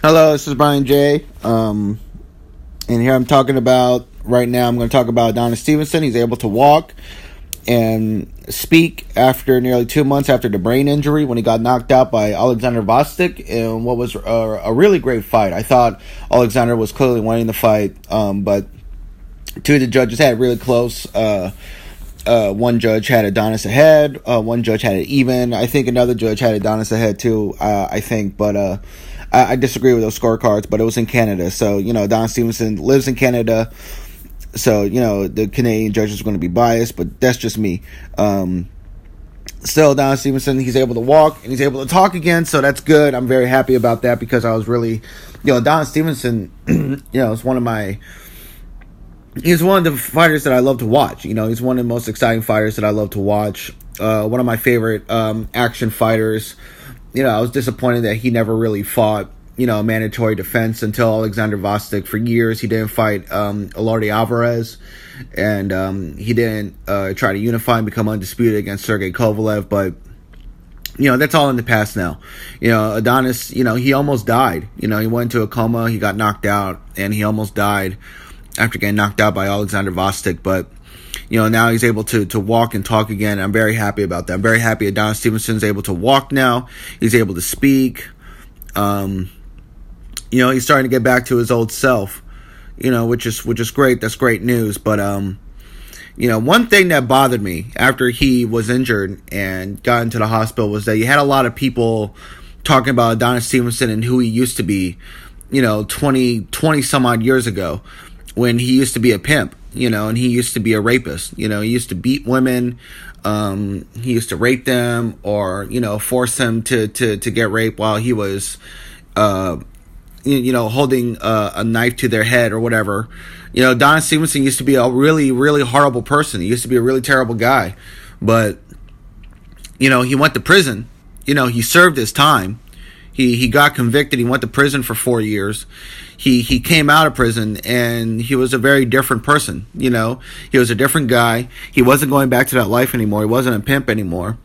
Hello, this is Brian J. And here I'm talking about, right now I'm going to talk about Adonis Stevenson. He's able to walk and speak after nearly 2 months after the brain injury when he got knocked out by Alexander Vostok in what was a really great fight. I thought Alexander was clearly winning the fight, but two of the judges had it really close. One judge had Adonis ahead. One judge had it even. I think another judge had Adonis ahead too, I think. But I disagree with those scorecards, but it was in Canada. So, Adonis Stevenson lives in Canada. So, the Canadian judges are going to be biased, but that's just me. Still, Adonis Stevenson, he's able to walk and he's able to talk again. So that's good. I'm very happy about that because I was really, Adonis Stevenson, is one of he's one of the fighters that I love to watch. He's one of the most exciting fighters that I love to watch. One of my favorite action fighters. I was disappointed that he never really fought, a mandatory defense until Alexander Vostok. For years, he didn't fight Elardi Alvarez, and he didn't try to unify and become undisputed against Sergey Kovalev. But, that's all in the past now. Adonis, he almost died. He went into a coma, he got knocked out, and he almost died after getting knocked out by Alexander Vostok. But now he's able to walk and talk again. I'm very happy about that. I'm very happy Adonis Stevenson's able to walk now. He's able to speak. He's starting to get back to his old self, which is great. That's great news. But, one thing that bothered me after he was injured and got into the hospital was that you had a lot of people talking about Adonis Stevenson and who he used to be, 20 some odd years ago when he used to be a pimp. And he used to be a rapist. He used to beat women. He used to rape them or, force them to get raped while he was, holding a knife to their head or whatever. Adonis Stevenson used to be a really, really horrible person. He used to be a really terrible guy. But, he went to prison. He served his time. He got convicted. He went to prison for 4 years. He came out of prison and he was a very different person. He was a different guy. He wasn't going back to that life anymore. He wasn't a pimp anymore.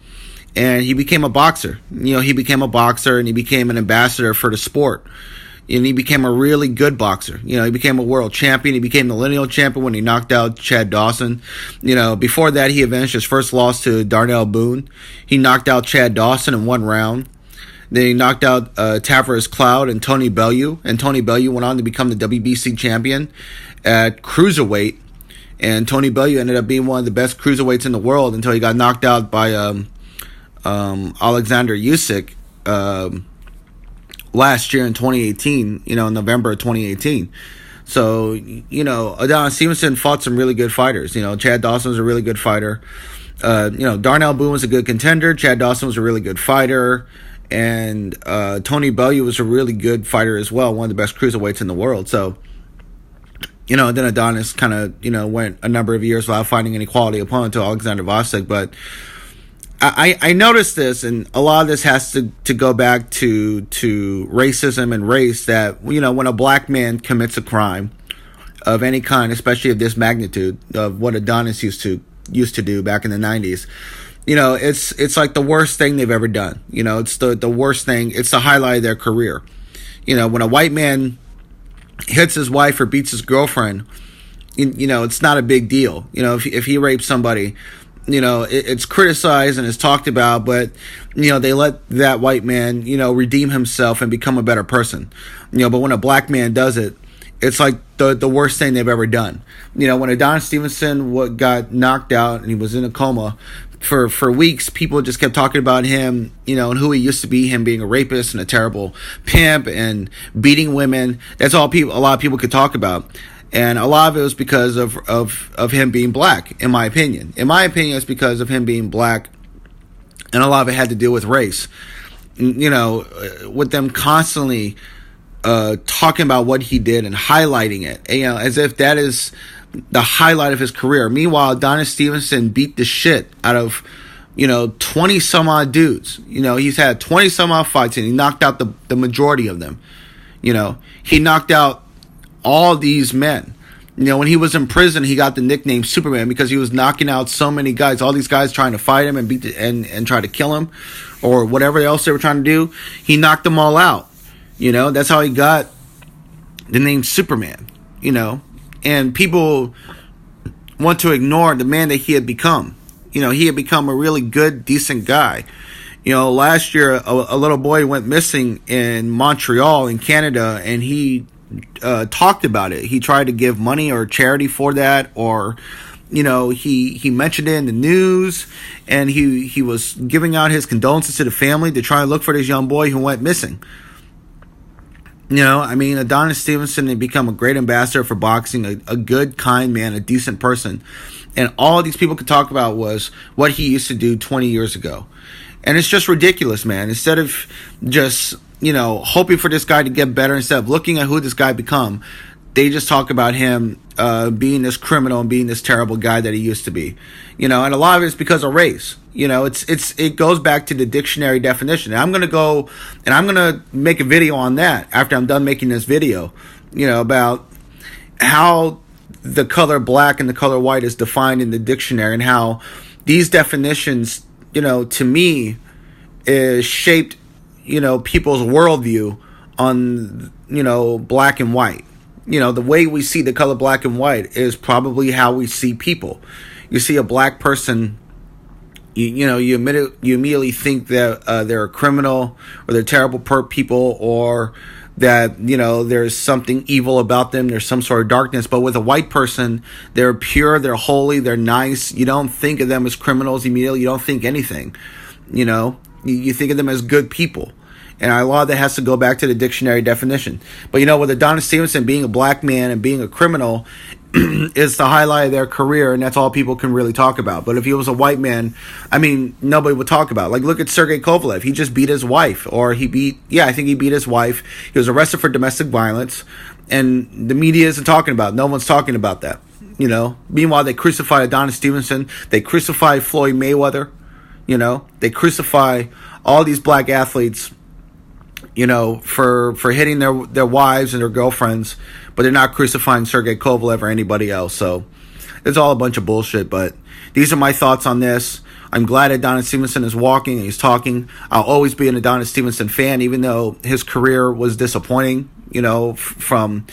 And he became a boxer. He became a boxer and he became an ambassador for the sport. And he became a really good boxer. He became a world champion. He became the lineal champion when he knocked out Chad Dawson. Before that, he avenged his first loss to Darnell Boone. He knocked out Chad Dawson in 1 round. Then he knocked out Tavares Cloud and Tony Bellew. And Tony Bellew went on to become the WBC champion at cruiserweight. And Tony Bellew ended up being one of the best cruiserweights in the world until he got knocked out by Alexander Usyk last year in 2018, in November of 2018. So, Adonis Stevenson fought some really good fighters. Chad Dawson was a really good fighter. Darnell Boone was a good contender. Chad Dawson was a really good fighter. And Tony Bellew was a really good fighter as well, one of the best cruiserweights in the world. So, then Adonis kind of, went a number of years without finding any quality opponent to Alexander Vostok. But I noticed this, and a lot of this has to go back to racism and race, that, when a black man commits a crime of any kind, especially of this magnitude, of what Adonis used to do back in the 90s, it's like the worst thing they've ever done. It's the worst thing. It's the highlight of their career. When a white man hits his wife or beats his girlfriend, it's not a big deal. If he rapes somebody, it's criticized and it's talked about, but, they let that white man, redeem himself and become a better person. But when a black man does it, it's like the worst thing they've ever done. When Adonis Stevenson got knocked out and he was in a coma, for weeks, people just kept talking about him, and who he used to be, him being a rapist and a terrible pimp and beating women. That's all a lot of people could talk about. And a lot of it was because of him being black, in my opinion. In my opinion, it's because of him being black, and a lot of it had to do with race. With them constantly talking about what he did and highlighting it, as if that is the highlight of his career. Meanwhile, Adonis Stevenson beat the shit out of, 20 some odd dudes. He's had 20 some odd fights and he knocked out the majority of them. He knocked out all these men. When he was in prison, he got the nickname Superman because he was knocking out so many guys. All these guys trying to fight him and and try to kill him or whatever else they were trying to do. He knocked them all out. That's how he got the name Superman, and people want to ignore the man that he had become. He had become a really good, decent guy. Last year, a little boy went missing in Montreal in Canada, and he talked about it. He tried to give money or charity for that, or he mentioned it in the news, and he was giving out his condolences to the family to try and look for this young boy who went missing. Adonis Stevenson had become a great ambassador for boxing, a good, kind man, a decent person. And all these people could talk about was what he used to do 20 years ago. And it's just ridiculous, man. Instead of just, hoping for this guy to get better, instead of looking at who this guy become, they just talk about him being this criminal and being this terrible guy that he used to be. And a lot of it is because of race. It goes back to the dictionary definition. And I'm gonna make a video on that after I'm done making this video, about how the color black and the color white is defined in the dictionary, and how these definitions, to me, is shaped, people's worldview on, black and white. The way we see the color black and white is probably how we see people. You see a black person, you immediately think that they're a criminal, or they're terrible people, or that there's something evil about them, there's some sort of darkness. But with a white person, they're pure, they're holy, they're nice. You don't think of them as criminals immediately. You don't think anything. You think of them as good people. And a lot of that has to go back to the dictionary definition. But with Adonis Stevenson being a black man and being a criminal is the highlight of their career, and that's all people can really talk about. But if he was a white man, nobody would talk about it. Like, look at Sergey Kovalev. He just beat his wife, or I think he beat his wife. He was arrested for domestic violence, and the media isn't talking about it. No one's talking about that. Meanwhile, they crucify Adonis Stevenson. They crucify Floyd Mayweather. They crucify all these black athletes, for hitting their wives and their girlfriends, but they're not crucifying Sergey Kovalev or anybody else. So it's all a bunch of bullshit. But these are my thoughts on this. I'm glad Adonis Stevenson is walking and he's talking. I'll always be an Adonis Stevenson fan, even though his career was disappointing. From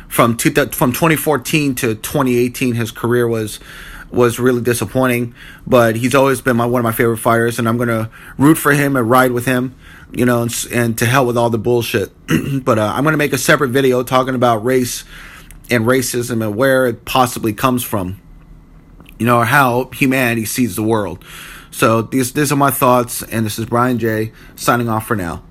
2014 to 2018, his career was really disappointing. But he's always been one of my favorite fighters, and I'm gonna root for him and ride with him. And to hell with all the bullshit. But I'm going to make a separate video talking about race and racism and where it possibly comes from, or how humanity sees the world. So these are my thoughts, and this is Brian J. signing off for now.